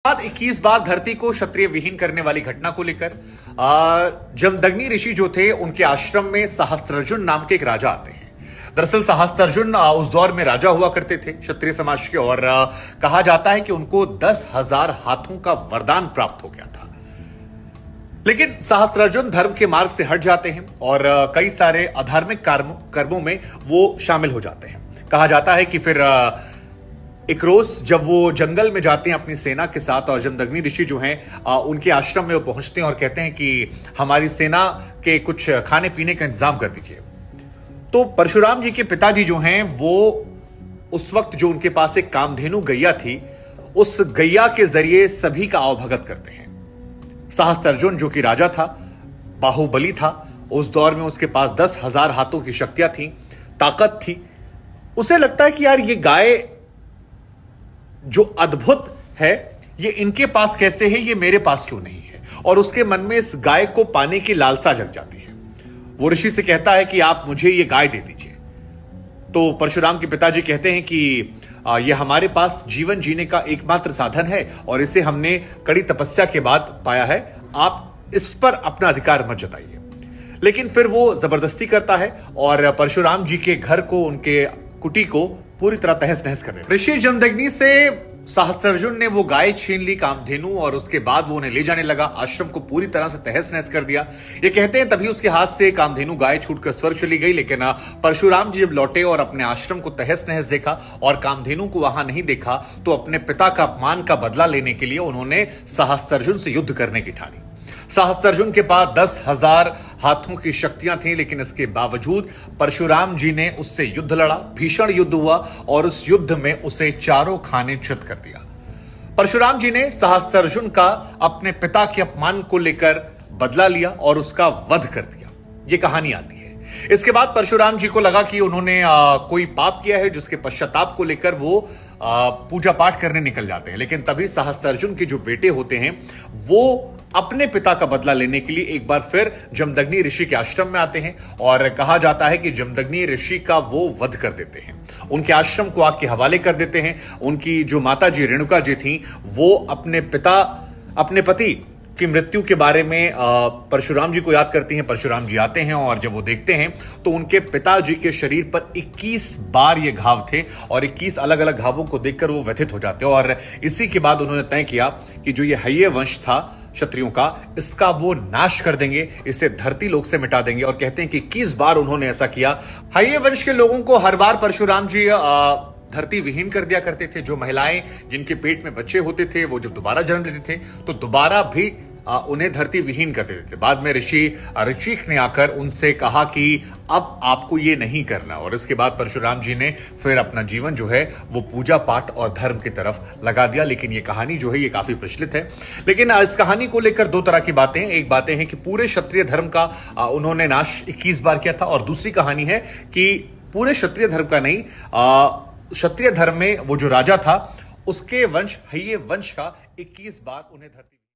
बाद 21 बार धरती को क्षत्रिय विहीन करने वाली घटना को लेकर जमदग्नि ऋषि जो थे उनके आश्रम में सहस्त्रार्जुन नाम के एक राजा आते हैं। दरअसल सहस्त्रार्जुन उस दौर में राजा हुआ करते थे क्षत्रिय समाज के, और कहा जाता है कि उनको 10,000 हाथों का वरदान प्राप्त हो गया था। लेकिन सहस्त्रार्जुन धर्म के मार्ग से हट जाते हैं और कई सारे अधार्मिक कर्मों में वो शामिल हो जाते हैं। कहा जाता है कि फिर एक रोज जब वो जंगल में जाते हैं अपनी सेना के साथ, और जमदग्नि ऋषि जो हैं उनके आश्रम में वो पहुंचते हैं और कहते हैं कि हमारी सेना के कुछ खाने पीने का इंतजाम कर दीजिए। तो परशुराम जी के पिताजी जो हैं वो उस वक्त जो उनके पास एक कामधेनु गैया थी, उस गैया के जरिए सभी का आवभगत करते हैं। सहस्त्रार्जुन जो कि राजा था, बाहुबली था, उस दौर में उसके पास 10,000 हाथों की शक्तियां थी, ताकत थी। उसे लगता है कि यार ये गाय जो अद्भुत है ये इनके पास कैसे है, ये मेरे पास क्यों नहीं है, और उसके मन में इस गाय को पाने की लालसा जग जाती है। वो ऋषि से कहता है कि आप मुझे ये गाय दे दीजिए। तो परशुराम के पिताजी कहते हैं कि ये हमारे पास जीवन जीने का एकमात्र साधन है और इसे हमने कड़ी तपस्या के बाद पाया है, आप इस पर अपना अधिकार मत जताइए। लेकिन फिर वो जबरदस्ती करता है और परशुराम जी के घर को, उनके कुटी को पूरी तरह तहस नहस कर देता है। ऋषि जमदग्नि से सहस्त्रार्जुन ने वो गाय छीन ली, कामधेनु, और उसके बाद वो उन्हें ले जाने लगा। आश्रम को पूरी तरह से तहस नहस कर दिया। ये कहते हैं तभी उसके हाथ से कामधेनु गाय छूटकर स्वर्ग चली गई। लेकिन परशुराम जी जब लौटे और अपने आश्रम को तहस नहस देखा और कामधेनु को वहां नहीं देखा, तो अपने पिता का अपमान का बदला लेने के लिए उन्होंने सहस्त्रार्जुन से युद्ध करने की ठानी। सहस्त्रार्जुन के पास 10,000 हाथों की शक्तियां थी, लेकिन इसके बावजूद परशुराम जी ने उससे युद्ध लड़ा। भीषण युद्ध हुआ और उस युद्ध में उसे चारों खाने च्युत कर दिया। परशुराम जी ने सहस्त्रार्जुन का अपने पिता के अपमान को लेकर बदला लिया और उसका वध कर दिया। यह कहानी आती है। इसके बाद परशुराम जी को लगा कि उन्होंने कोई पाप किया है, जिसके पश्चाताप को लेकर वो पूजा पाठ करने निकल जाते हैं। लेकिन तभी सहस्त्रार्जुन के जो बेटे होते हैं वो अपने पिता का बदला लेने के लिए एक बार फिर जमदग्नि ऋषि के आश्रम में आते हैं, और कहा जाता है कि जमदग्नि ऋषि का वो वध कर देते हैं। उनके आश्रम को आग के हवाले कर देते हैं। उनकी जो माता जी रेणुका जी थी, वो अपने पति की मृत्यु के बारे में परशुराम जी को याद करती हैं। परशुराम जी आते हैं और जब वो देखते हैं तो उनके पिताजी के शरीर पर 21 बार ये घाव थे, और 21 अलग अलग घावों को देखकर वो व्यथित हो जाते हैं। और इसी के बाद उन्होंने तय किया कि जो ये हय्ये वंश था क्षत्रियों का, इसका वो नाश कर देंगे, इसे धरती लोक से मिटा देंगे। और कहते हैं कि 21 बार उन्होंने ऐसा किया। हय्ये वंश के लोगों को हर बार परशुराम जी धरती विहीन कर दिया करते थे। जो महिलाएं जिनके पेट में बच्चे होते थे, वो जब दोबारा जन्म लेते थे तो दोबारा भी उन्हें धरती विहीन कर देते थे। बाद में ऋषि ऋचिक ने आकर उनसे कहा कि अब आपको ये नहीं करना, और इसके बाद परशुराम जी ने फिर अपना जीवन जो है वो पूजा पाठ और धर्म की तरफ लगा दिया। लेकिन ये कहानी जो है ये काफी प्रचलित है। लेकिन इस कहानी को लेकर दो तरह की बातें हैं। एक बातें हैं कि पूरे क्षत्रिय धर्म का उन्होंने नाश 21 बार किया था, और दूसरी कहानी है कि पूरे क्षत्रिय धर्म का नहीं, क्षत्रिय धर्म में वो जो राजा था उसके वंश, हय्ये वंश का 21 बार उन्हें धरती